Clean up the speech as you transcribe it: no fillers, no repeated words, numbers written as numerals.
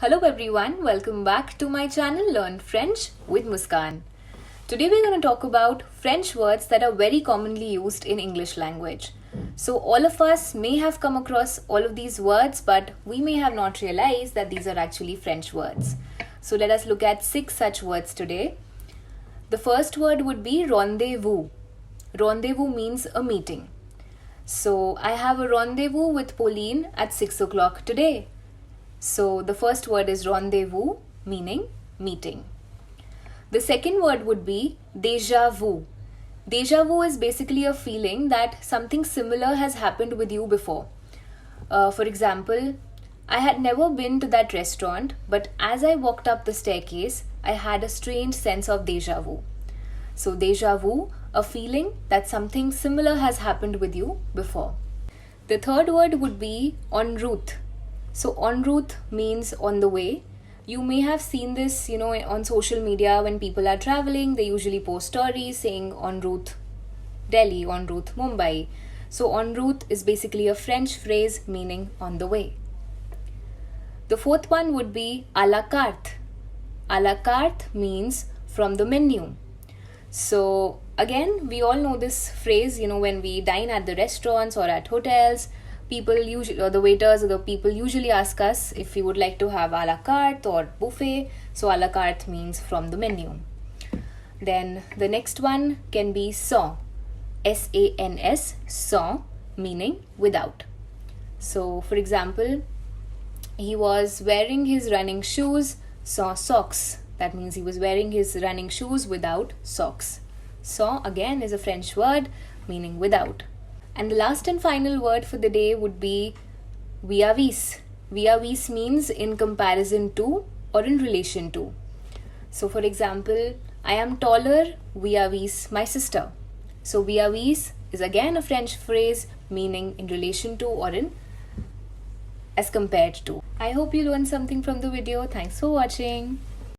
Hello everyone, welcome back to my channel Learn French with Muskan. Today we're going to talk about French words that are very commonly used in English language. So all of us may have come across all of these words, but we may have not realized that these are actually French words. So let us look at 6 such words today. The first word would be rendezvous. Rendezvous means a meeting. So I have a rendezvous with Pauline at 6 o'clock today. So the first word is rendezvous, meaning meeting. The second word would be déjà vu. Déjà vu is basically a feeling that something similar has happened with you before. For example, I had never been to that restaurant, but as I walked up the staircase, I had a strange sense of déjà vu. So déjà vu, a feeling that something similar has happened with you before. The third word would be en route. So en route means on the way. You may have seen this, on social media when people are traveling. They usually post stories saying en route Delhi, en route Mumbai. So en route is basically a French phrase meaning on the way. The fourth one would be à la carte. À la carte means from the menu. So again, we all know this phrase, when we dine at the restaurants or at hotels. People usually, or the waiters or the people usually ask us if we would like to have a la carte or buffet. So a la carte means from the menu. Then the next one can be sans. S-A-N-S, sans, meaning without. So for example, he was wearing his running shoes sans socks. That means he was wearing his running shoes without socks. Sans again is a French word meaning without. And the last and final word for the day would be vis-à-vis. Vis-à-vis means in comparison to or in relation to. So for example, I am taller vis-à-vis my sister. So vis-à-vis is again a French phrase meaning in relation to or in as compared to. I hope you learned something from the video. Thanks for watching.